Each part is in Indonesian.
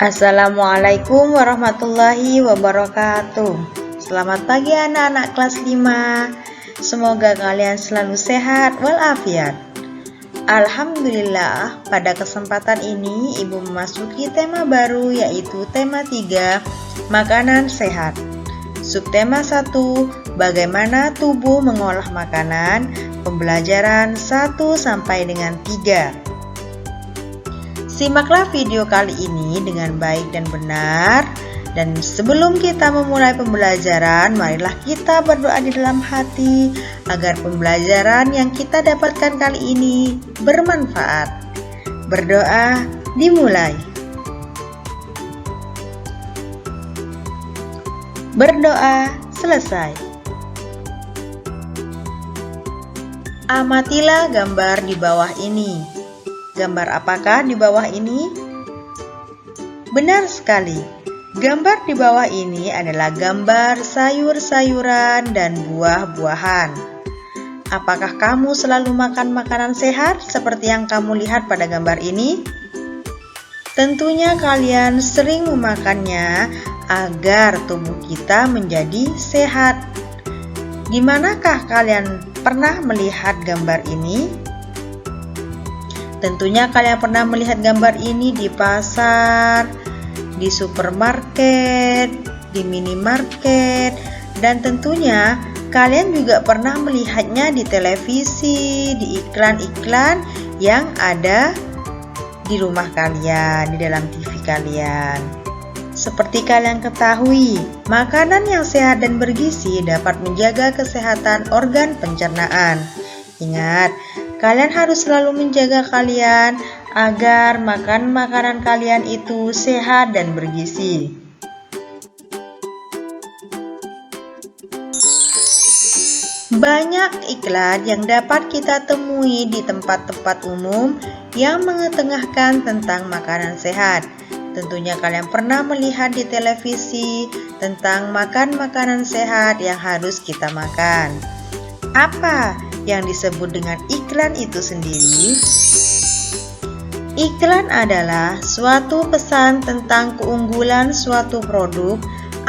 Assalamualaikum warahmatullahi wabarakatuh. Selamat pagi anak-anak kelas 5. Semoga kalian selalu sehat walafiat. Alhamdulillah, pada kesempatan ini Ibu memasuki tema baru, yaitu tema 3, makanan sehat. Subtema 1, bagaimana tubuh mengolah makanan. Pembelajaran 1 sampai dengan 3. Simaklah video kali ini dengan baik dan benar. Dan sebelum kita memulai pembelajaran, marilah kita berdoa di dalam hati agar pembelajaran yang kita dapatkan kali ini bermanfaat. Berdoa dimulai. Berdoa selesai. Amatilah gambar di bawah ini. Gambar apakah di bawah ini? Benar sekali. Gambar di bawah ini adalah gambar sayur-sayuran dan buah-buahan. Apakah kamu selalu makan makanan sehat seperti yang kamu lihat pada gambar ini? Tentunya kalian sering memakannya agar tubuh kita menjadi sehat. Di manakah kalian pernah melihat gambar ini? Tentunya kalian pernah melihat gambar ini di pasar, di supermarket, di minimarket, dan tentunya kalian juga pernah melihatnya di televisi, di iklan-iklan yang ada di rumah kalian, di dalam TV kalian. Seperti kalian ketahui, makanan yang sehat dan bergizi dapat menjaga kesehatan organ pencernaan. Ingat, kalian harus selalu menjaga kalian agar makanan kalian itu sehat dan bergizi. Banyak iklan yang dapat kita temui di tempat-tempat umum yang mengetengahkan tentang makanan sehat. Tentunya kalian pernah melihat di televisi tentang makan makanan sehat yang harus kita makan. Apa yang disebut dengan iklan itu sendiri? Iklan adalah suatu pesan tentang keunggulan suatu produk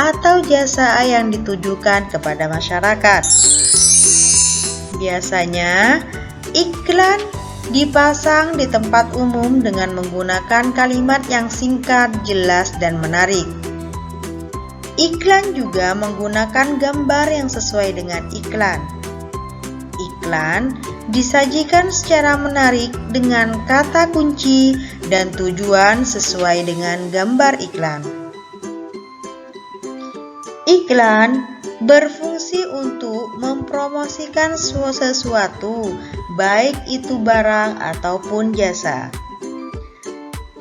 atau jasa yang ditujukan kepada masyarakat. Biasanya, iklan dipasang di tempat umum dengan menggunakan kalimat yang singkat, jelas, dan menarik. Iklan juga menggunakan gambar yang sesuai dengan iklan. Iklan disajikan secara menarik dengan kata kunci dan tujuan sesuai dengan gambar iklan. Iklan berfungsi untuk mempromosikan sesuatu, baik itu barang ataupun jasa.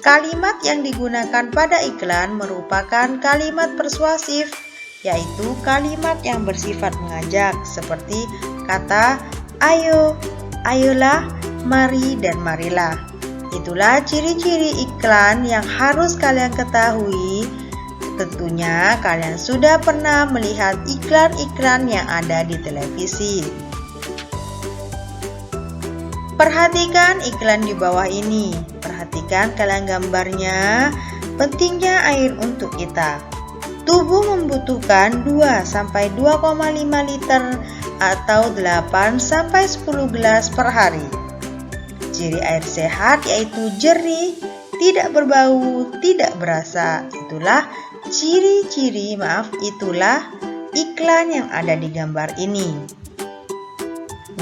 Kalimat yang digunakan pada iklan merupakan kalimat persuasif, yaitu kalimat yang bersifat mengajak seperti kata ayo, ayolah, mari, dan marilah. Itulah ciri-ciri iklan yang harus kalian ketahui. Tentunya kalian sudah pernah melihat iklan-iklan yang ada di televisi. Perhatikan iklan di bawah ini. Perhatikan kalian gambarnya. Pentingnya air untuk kita. Tubuh membutuhkan 2-2,5 liter atau 8-10 gelas per hari. Ciri air sehat yaitu jernih, tidak berbau, tidak berasa. Itulah itulah iklan yang ada di gambar ini.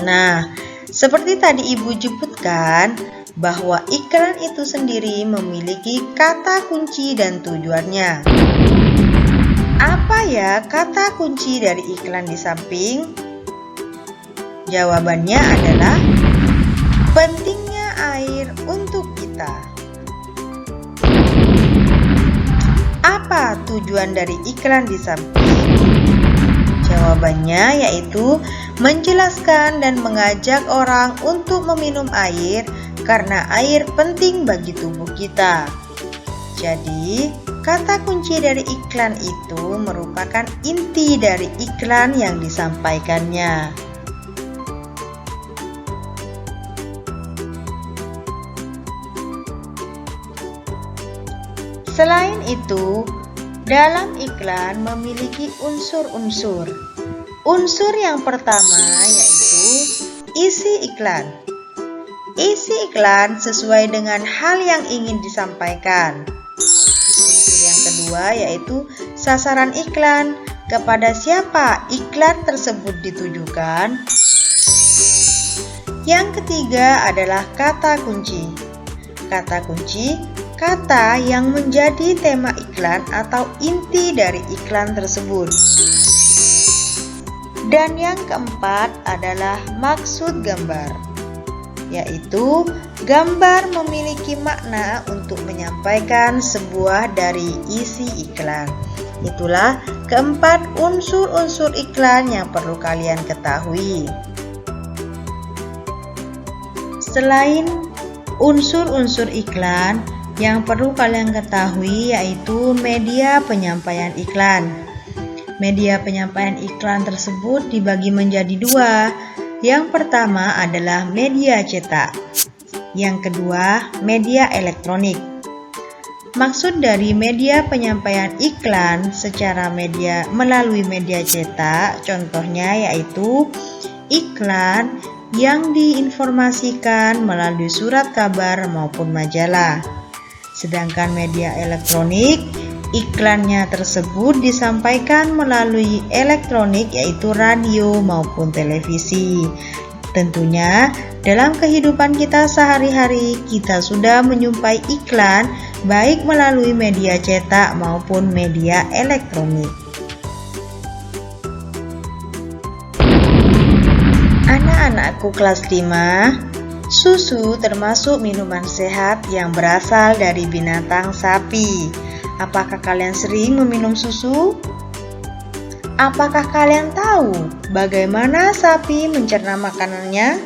Nah, seperti tadi Ibu sebutkan bahwa iklan itu sendiri memiliki kata kunci dan tujuannya. Apa ya kata kunci dari iklan di samping? Jawabannya adalah pentingnya air untuk kita. Apa tujuan dari iklan di samping? Jawabannya yaitu menjelaskan dan mengajak orang untuk meminum air karena air penting bagi tubuh kita. Jadi, kata kunci dari iklan itu merupakan inti dari iklan yang disampaikannya. Selain itu, dalam iklan memiliki unsur-unsur. Unsur yang pertama yaitu isi iklan. Isi iklan sesuai dengan hal yang ingin disampaikan. Unsur yang kedua yaitu sasaran iklan. Kepada siapa iklan tersebut ditujukan? Yang ketiga adalah kata kunci. Kata kunci, kata yang menjadi tema iklan atau inti dari iklan tersebut. Dan yang keempat adalah maksud gambar, yaitu gambar memiliki makna untuk menyampaikan sebuah dari isi iklan. Itulah keempat unsur-unsur iklan yang perlu kalian ketahui. Selain unsur-unsur iklan, yang perlu kalian ketahui yaitu media penyampaian iklan. Media penyampaian iklan tersebut dibagi menjadi dua. Yang pertama adalah media cetak. Yang kedua, media elektronik. Maksud dari media penyampaian iklan secara melalui media cetak, contohnya yaitu iklan yang diinformasikan melalui surat kabar maupun majalah. Sedangkan media elektronik, iklannya tersebut disampaikan melalui elektronik yaitu radio maupun televisi. Tentunya dalam kehidupan kita sehari-hari kita sudah menyumpai iklan baik melalui media cetak maupun media elektronik. Anak-anakku kelas 5, susu termasuk minuman sehat yang berasal dari binatang sapi. Apakah kalian sering meminum susu? Apakah kalian tahu bagaimana sapi mencerna makanannya?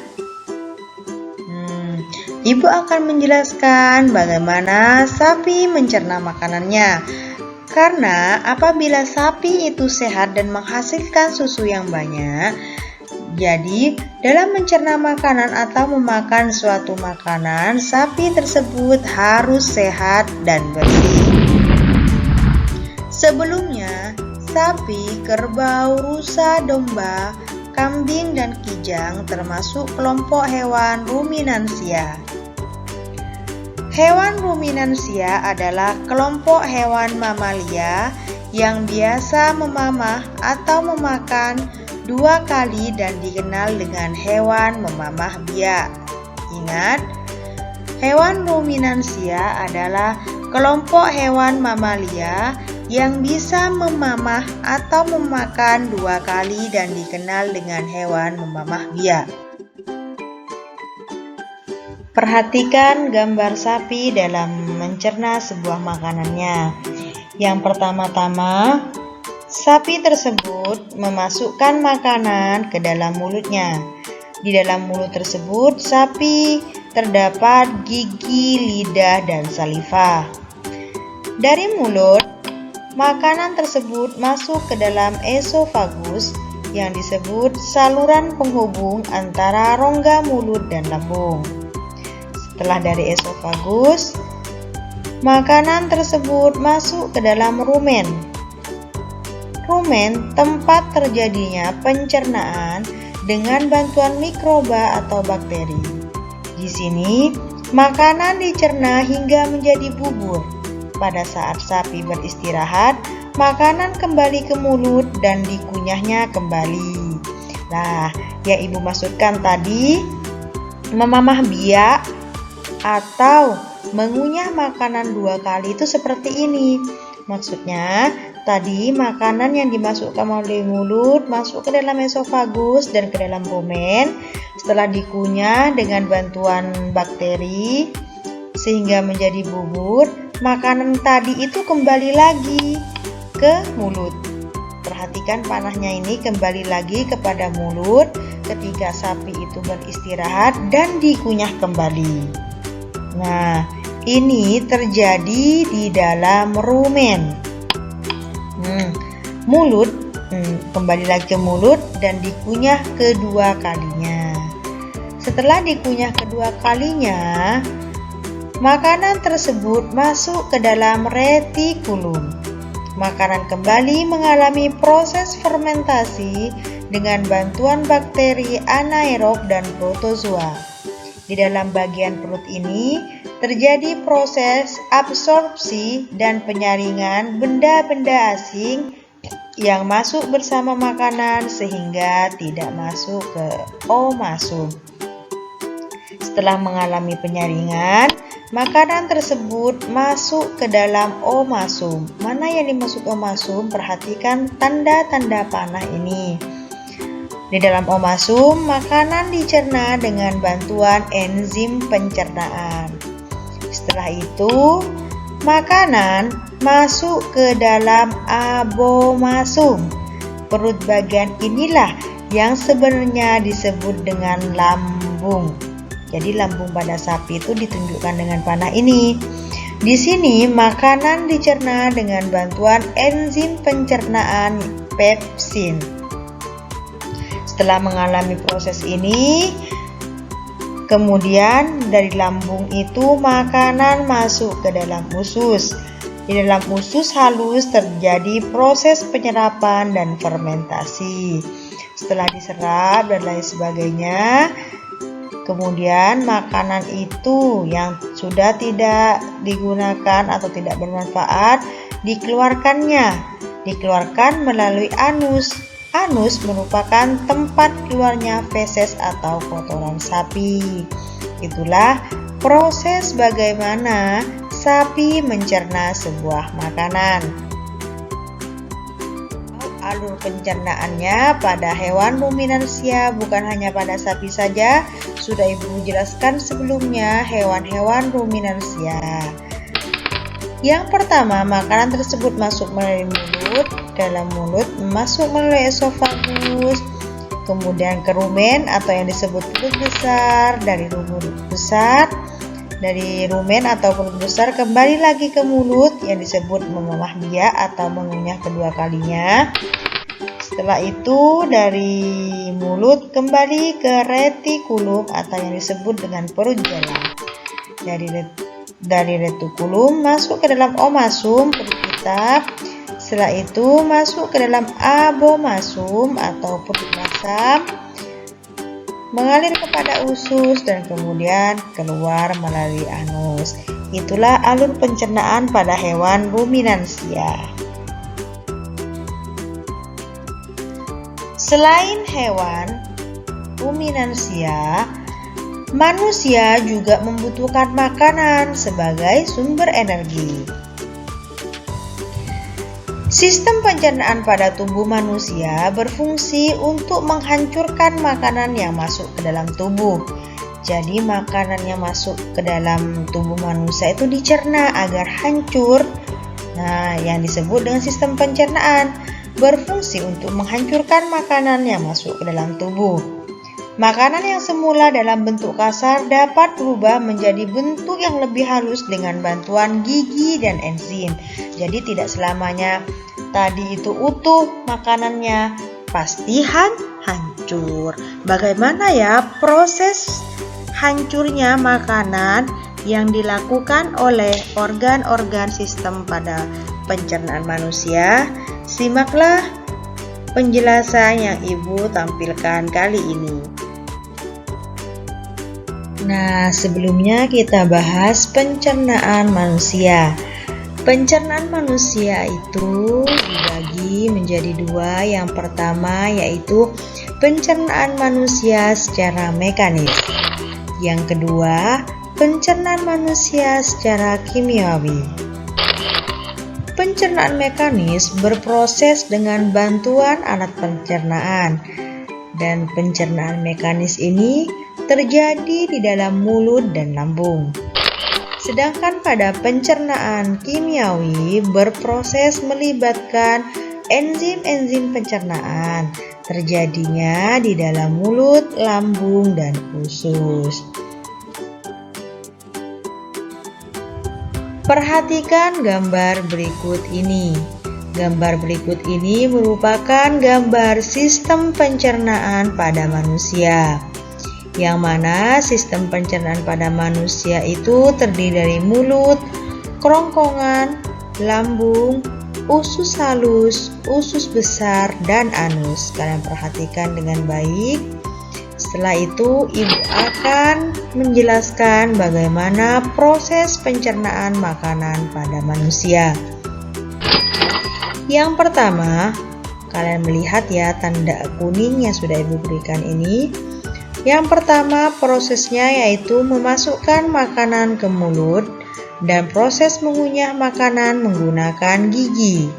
Ibu akan menjelaskan bagaimana sapi mencerna makanannya. Karena apabila sapi itu sehat dan menghasilkan susu yang banyak, jadi dalam mencerna makanan atau memakan suatu makanan, sapi tersebut harus sehat dan bersih. Sebelumnya, sapi, kerbau, rusa, domba, kambing, dan kijang termasuk kelompok hewan ruminansia. Hewan ruminansia adalah kelompok hewan mamalia yang biasa memamah atau memakan 2 kali dan dikenal dengan hewan memamah biak. Ingat, hewan ruminansia adalah kelompok hewan mamalia yang bisa memamah atau memakan 2 kali dan dikenal dengan hewan memamah biak. Perhatikan gambar sapi dalam mencerna sebuah makanannya. Yang pertama-tama, sapi tersebut memasukkan makanan ke dalam mulutnya. Di dalam mulut tersebut, sapi terdapat gigi, lidah, dan saliva. Dari mulut, makanan tersebut masuk ke dalam esofagus yang disebut saluran penghubung antara rongga mulut dan lambung. Setelah dari esofagus, makanan tersebut masuk ke dalam rumen. Rumen tempat terjadinya pencernaan dengan bantuan mikroba atau bakteri. Di sini, makanan dicerna hingga menjadi bubur. Pada saat sapi beristirahat, makanan kembali ke mulut dan dikunyahnya kembali. Nah, yang ibu maksudkan tadi, memamah biak atau mengunyah makanan 2 kali itu seperti ini. Maksudnya, tadi makanan yang dimasukkan melalui mulut masuk ke dalam esofagus dan ke dalam rumen. Setelah dikunyah dengan bantuan bakteri sehingga menjadi bubur, makanan tadi itu kembali lagi ke mulut. Perhatikan panahnya ini kembali lagi kepada mulut ketika sapi itu beristirahat dan dikunyah kembali. Nah, ini terjadi di dalam rumen. Mulut kembali lagi ke mulut dan dikunyah kedua kalinya. Setelah dikunyah kedua kalinya, makanan tersebut masuk ke dalam retikulum. Makanan kembali mengalami proses fermentasi dengan bantuan bakteri anaerob dan protozoa. Di dalam bagian perut ini terjadi proses absorpsi dan penyaringan benda-benda asing yang masuk bersama makanan sehingga tidak masuk ke omasum. Setelah mengalami penyaringan, makanan tersebut masuk ke dalam omasum. Mana yang dimasuk omasum? Perhatikan tanda-tanda panah ini. Di dalam omasum, makanan dicerna dengan bantuan enzim pencernaan. Setelah itu, makanan masuk ke dalam abomasum. Perut bagian inilah yang sebenarnya disebut dengan lambung. Jadi lambung pada sapi itu ditunjukkan dengan panah ini. Di sini makanan dicerna dengan bantuan enzim pencernaan pepsin. Setelah mengalami proses ini, kemudian dari lambung itu makanan masuk ke dalam usus. Di dalam usus halus terjadi proses penyerapan dan fermentasi. Setelah diserap dan lain sebagainya, kemudian makanan itu yang sudah tidak digunakan atau tidak bermanfaat dikeluarkan melalui anus. Anus merupakan tempat keluarnya feses atau kotoran sapi. Itulah proses bagaimana sapi mencerna sebuah makanan. Alur pencernaannya pada hewan ruminansia, bukan hanya pada sapi saja, sudah Ibu jelaskan sebelumnya hewan-hewan ruminansia. Yang pertama, makanan tersebut masuk melalui mulut, dalam mulut masuk melalui esofagus, kemudian ke rumen atau yang disebut perut besar, dari rumen atau perut besar kembali lagi ke mulut yang disebut memamah biak atau mengunyah kedua kalinya. Setelah itu dari mulut kembali ke retikulum atau yang disebut dengan perut jala. Dari retikulum masuk ke dalam omasum perut kita. Setelah itu masuk ke dalam abomasum atau perut masam, mengalir kepada usus dan kemudian keluar melalui anus. Itulah alur pencernaan pada hewan ruminansia. Selain hewan ruminansia, manusia juga membutuhkan makanan sebagai sumber energi. Sistem pencernaan pada tubuh manusia berfungsi untuk menghancurkan makanan yang masuk ke dalam tubuh. Jadi makanan yang masuk ke dalam tubuh manusia itu dicerna agar hancur. Nah, yang disebut dengan sistem pencernaan berfungsi untuk menghancurkan makanan yang masuk ke dalam tubuh. Makanan yang semula dalam bentuk kasar dapat berubah menjadi bentuk yang lebih halus dengan bantuan gigi dan enzim. Jadi tidak selamanya tadi itu utuh makanannya, pasti hancur. Bagaimana ya proses hancurnya makanan yang dilakukan oleh organ-organ sistem pada pencernaan manusia? Simaklah penjelasan yang Ibu tampilkan kali ini. Nah, sebelumnya kita bahas pencernaan manusia. Pencernaan manusia itu dibagi menjadi dua. Yang pertama yaitu pencernaan manusia secara mekanis. Yang kedua, pencernaan manusia secara kimiawi. Pencernaan mekanis berproses dengan bantuan alat pencernaan, dan pencernaan mekanis ini terjadi di dalam mulut dan lambung. Sedangkan pada pencernaan kimiawi berproses melibatkan enzim-enzim pencernaan, terjadinya di dalam mulut, lambung, dan usus. Perhatikan gambar berikut ini. Gambar berikut ini merupakan gambar sistem pencernaan pada manusia. yang mana sistem pencernaan pada manusia itu terdiri dari mulut, kerongkongan, lambung, usus halus, usus besar, dan anus. Kalian perhatikan dengan baik. Setelah itu, ibu akan menjelaskan bagaimana proses pencernaan makanan pada manusia. Yang pertama, kalian melihat ya tanda kuning yang sudah ibu berikan ini. Yang pertama prosesnya yaitu memasukkan makanan ke mulut dan proses mengunyah makanan menggunakan gigi.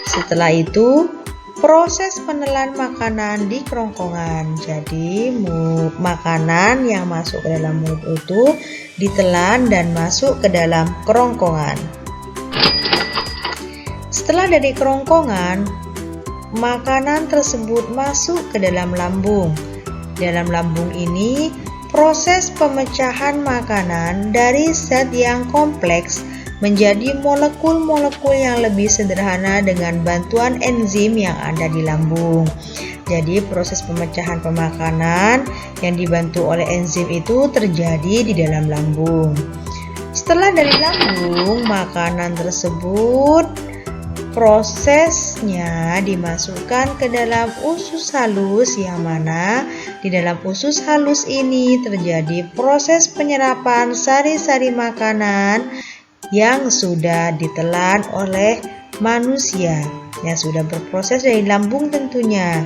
Setelah itu proses penelan makanan di kerongkongan. Jadi makanan yang masuk ke dalam mulut itu ditelan dan masuk ke dalam kerongkongan. Setelah dari kerongkongan, makanan tersebut masuk ke dalam lambung. Dalam lambung ini, proses pemecahan makanan dari zat yang kompleks menjadi molekul-molekul yang lebih sederhana dengan bantuan enzim yang ada di lambung. Jadi proses pemecahan pemakanan yang dibantu oleh enzim itu terjadi di dalam lambung. Setelah dari lambung, makanan tersebut prosesnya dimasukkan ke dalam usus halus, yang mana di dalam usus halus ini terjadi proses penyerapan sari-sari makanan yang sudah ditelan oleh manusia, yang sudah berproses dari lambung tentunya.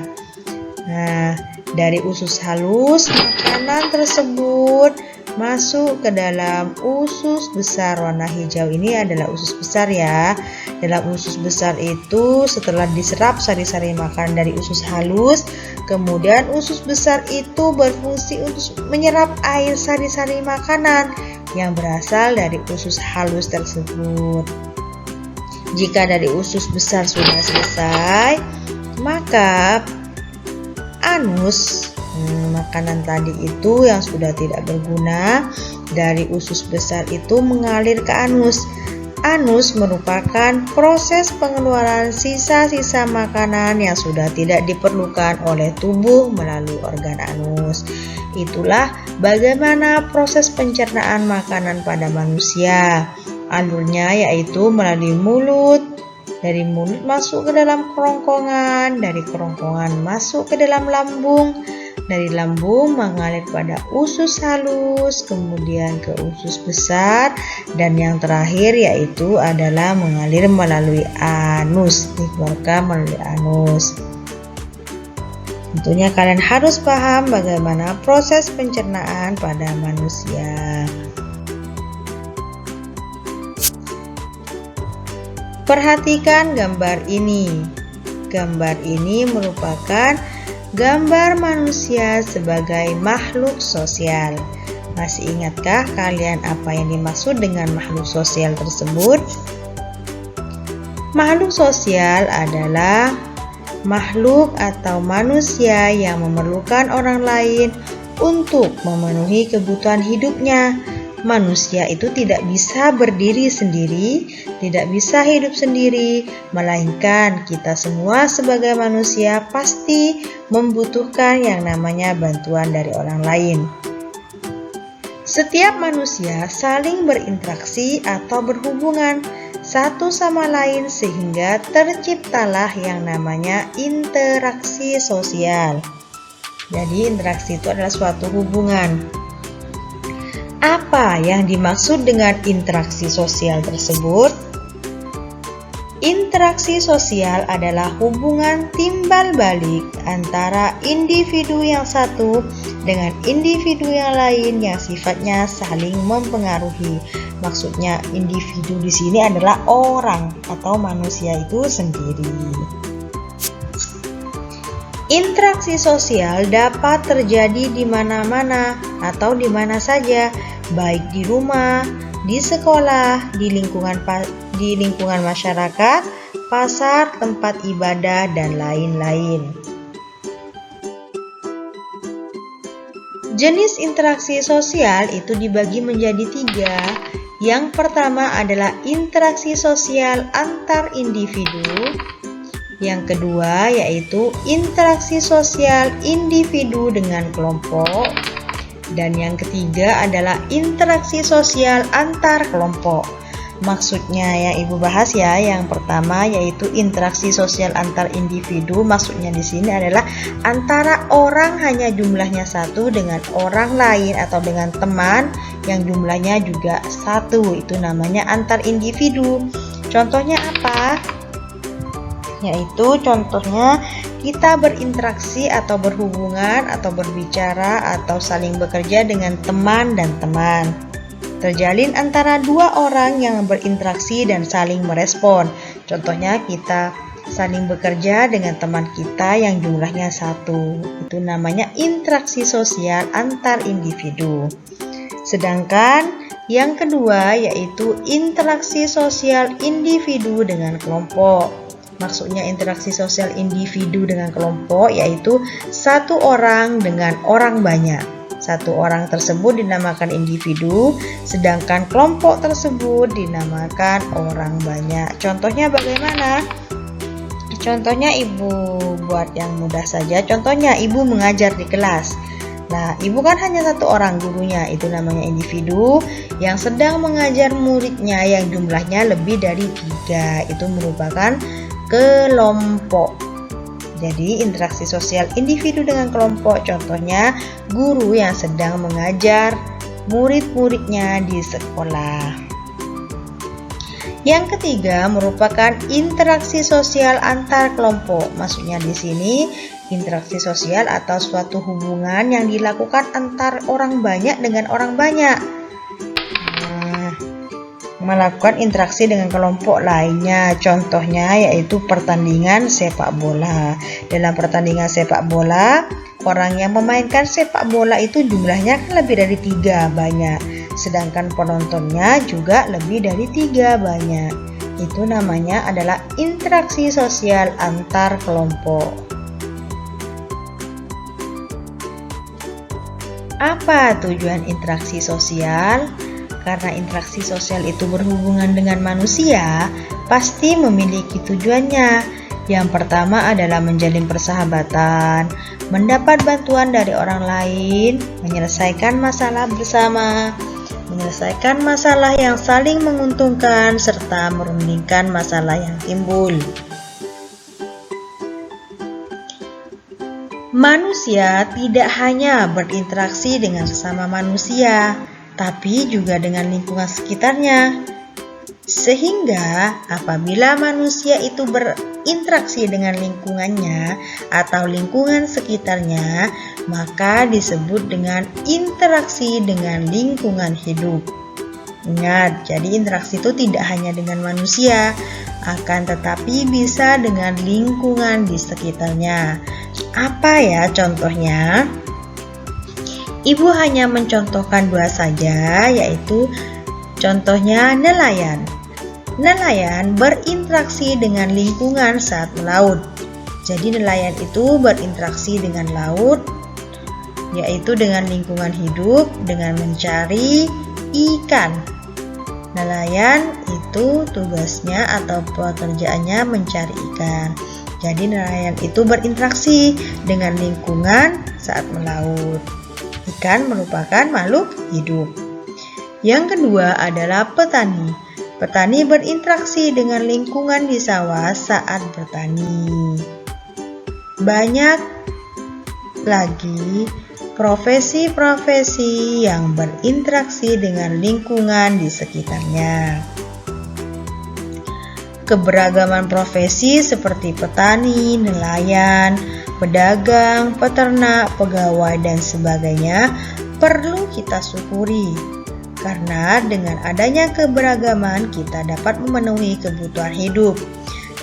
Nah, dari usus halus, makanan tersebut masuk ke dalam usus besar. Warna hijau ini adalah usus besar ya. Dalam usus besar itu setelah diserap sari-sari makanan dari usus halus, kemudian usus besar itu berfungsi untuk menyerap air sari-sari makanan yang berasal dari usus halus tersebut. Jika dari usus besar sudah selesai, maka anus, makanan tadi itu yang sudah tidak berguna dari usus besar itu mengalir ke anus. Anus merupakan proses pengeluaran sisa-sisa makanan yang sudah tidak diperlukan oleh tubuh melalui organ anus. Itulah bagaimana proses pencernaan makanan pada manusia. Alurnya yaitu melalui mulut, dari mulut masuk ke dalam kerongkongan, dari kerongkongan masuk ke dalam lambung, dari lambung mengalir pada usus halus, kemudian ke usus besar, dan yang terakhir yaitu adalah mengalir melalui anus, dikeluarkan melalui anus. Tentunya kalian harus paham bagaimana proses pencernaan pada manusia. Perhatikan gambar ini. Gambar ini merupakan gambar manusia sebagai makhluk sosial. Masih ingatkah kalian apa yang dimaksud dengan makhluk sosial tersebut? Makhluk sosial adalah makhluk atau manusia yang memerlukan orang lain untuk memenuhi kebutuhan hidupnya. Manusia itu tidak bisa berdiri sendiri, tidak bisa hidup sendiri, melainkan kita semua sebagai manusia pasti membutuhkan yang namanya bantuan dari orang lain. Setiap manusia saling berinteraksi atau berhubungan satu sama lain sehingga terciptalah yang namanya interaksi sosial. Jadi interaksi itu adalah suatu hubungan. Apa yang dimaksud dengan interaksi sosial tersebut? Interaksi sosial adalah hubungan timbal balik antara individu yang satu dengan individu yang lain yang sifatnya saling mempengaruhi. Maksudnya individu di sini adalah orang atau manusia itu sendiri. Interaksi sosial dapat terjadi di mana-mana atau di mana saja, baik di rumah, di sekolah, di lingkungan masyarakat, pasar, tempat ibadah, dan lain-lain. Jenis interaksi sosial itu dibagi menjadi 3. Yang pertama adalah interaksi sosial antar individu. Yang kedua yaitu interaksi sosial individu dengan kelompok. Dan yang ketiga adalah interaksi sosial antar kelompok. Maksudnya yang Ibu bahas ya, yang pertama yaitu interaksi sosial antar individu. Maksudnya di sini adalah antara orang hanya jumlahnya satu dengan orang lain atau dengan teman yang jumlahnya juga satu. Itu namanya antar individu. Contohnya apa? Yaitu contohnya kita berinteraksi atau berhubungan atau berbicara atau saling bekerja dengan teman dan teman. Terjalin antara dua orang yang berinteraksi dan saling merespon. Contohnya kita saling bekerja dengan teman kita yang jumlahnya satu. Itu namanya interaksi sosial antar individu. Sedangkan yang kedua yaitu interaksi sosial individu dengan kelompok. Maksudnya interaksi sosial individu dengan kelompok yaitu satu orang dengan orang banyak. Satu orang tersebut dinamakan individu, sedangkan kelompok tersebut dinamakan orang banyak. Contohnya bagaimana? Contohnya Ibu buat yang mudah saja. Contohnya Ibu mengajar di kelas. Nah, Ibu kan hanya satu orang gurunya, itu namanya individu yang sedang mengajar muridnya yang jumlahnya lebih dari 3. Itu merupakan kelompok. Jadi interaksi sosial individu dengan kelompok contohnya guru yang sedang mengajar murid-muridnya di sekolah. Yang ketiga merupakan interaksi sosial antar kelompok. Maksudnya di sini interaksi sosial atau suatu hubungan yang dilakukan antar orang banyak dengan orang banyak. Melakukan interaksi dengan kelompok lainnya. Contohnya yaitu pertandingan sepak bola. Dalam pertandingan sepak bola, orang yang memainkan sepak bola itu jumlahnya kan lebih dari 3 banyak. Sedangkan penontonnya juga lebih dari 3 banyak. Itu namanya adalah interaksi sosial antar kelompok. Apa tujuan interaksi sosial? Karena interaksi sosial itu berhubungan dengan manusia, pasti memiliki tujuannya. Yang pertama adalah menjalin persahabatan, mendapat bantuan dari orang lain, menyelesaikan masalah bersama, menyelesaikan masalah yang saling menguntungkan, serta merundingkan masalah yang timbul. Manusia tidak hanya berinteraksi dengan sesama manusia, tapi juga dengan lingkungan sekitarnya. Sehingga apabila manusia itu berinteraksi dengan lingkungannya atau lingkungan sekitarnya, maka disebut dengan interaksi dengan lingkungan hidup. Ingat, jadi interaksi itu tidak hanya dengan manusia, akan tetapi bisa dengan lingkungan di sekitarnya. Apa ya contohnya? Ibu hanya mencontohkan 2 saja, yaitu contohnya nelayan. Nelayan berinteraksi dengan lingkungan saat melaut. Jadi nelayan itu berinteraksi dengan laut, yaitu dengan lingkungan hidup, dengan mencari ikan. Nelayan itu tugasnya atau pekerjaannya mencari ikan. Jadi nelayan itu berinteraksi dengan lingkungan saat melaut. Ikan merupakan makhluk hidup. Yang kedua adalah petani. Petani berinteraksi dengan lingkungan di sawah saat bertani. Banyak lagi profesi-profesi yang berinteraksi dengan lingkungan di sekitarnya. Keberagaman profesi seperti petani, nelayan, pedagang, peternak, pegawai, dan sebagainya perlu kita syukuri. Karena dengan adanya keberagaman kita dapat memenuhi kebutuhan hidup.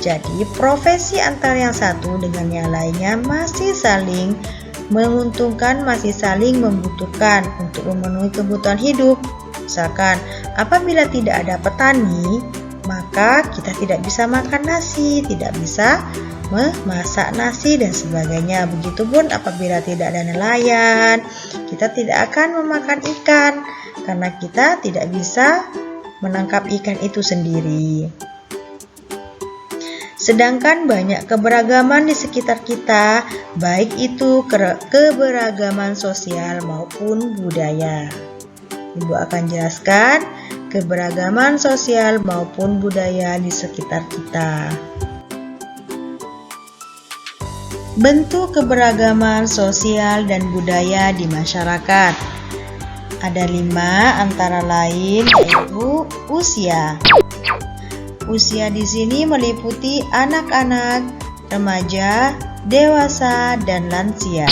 Jadi profesi antara yang satu dengan yang lainnya masih saling menguntungkan, masih saling membutuhkan untuk memenuhi kebutuhan hidup. Misalkan apabila tidak ada petani, maka kita tidak bisa makan nasi, tidak bisa memasak nasi dan sebagainya. Begitupun apabila tidak ada nelayan, kita tidak akan memakan ikan karena kita tidak bisa menangkap ikan itu sendiri. Sedangkan banyak keberagaman di sekitar kita, baik itu keberagaman sosial maupun budaya. Ibu akan jelaskan keberagaman sosial maupun budaya di sekitar kita. Bentuk keberagaman sosial dan budaya di masyarakat. Ada 5 antara lain yaitu usia. Usia di sini meliputi anak-anak, remaja, dewasa, dan lansia.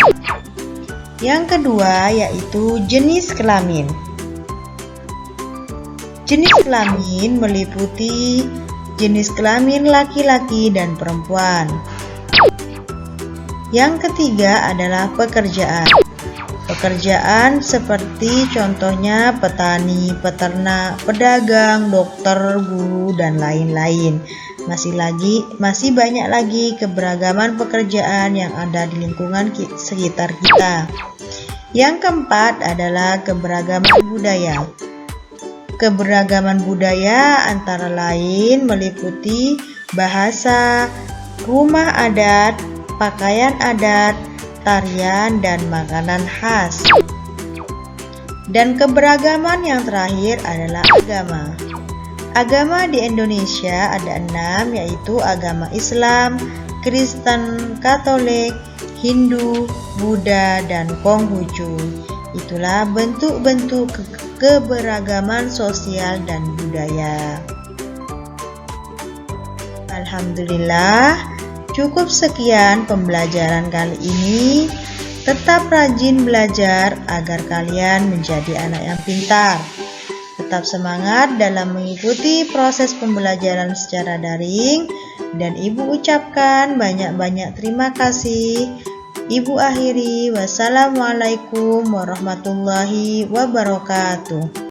Yang kedua yaitu jenis kelamin. Jenis kelamin meliputi jenis kelamin laki-laki dan perempuan. Yang ketiga adalah pekerjaan. Pekerjaan seperti contohnya petani, peternak, pedagang, dokter, guru, dan lain-lain. Masih banyak lagi keberagaman pekerjaan yang ada di lingkungan sekitar kita. Yang keempat adalah keberagaman budaya. Keberagaman budaya antara lain meliputi bahasa, rumah adat, pakaian adat, tarian, dan makanan khas. Dan keberagaman yang terakhir adalah agama. Agama di Indonesia ada 6, yaitu agama Islam, Kristen, Katolik, Hindu, Buddha, dan Konghucu. Itulah bentuk-bentuk keberagaman sosial dan budaya. Alhamdulillah. Cukup sekian pembelajaran kali ini. Tetap rajin belajar agar kalian menjadi anak yang pintar. Tetap semangat dalam mengikuti proses pembelajaran secara daring. Dan Ibu ucapkan banyak-banyak terima kasih. Ibu akhiri, wassalamualaikum warahmatullahi wabarakatuh.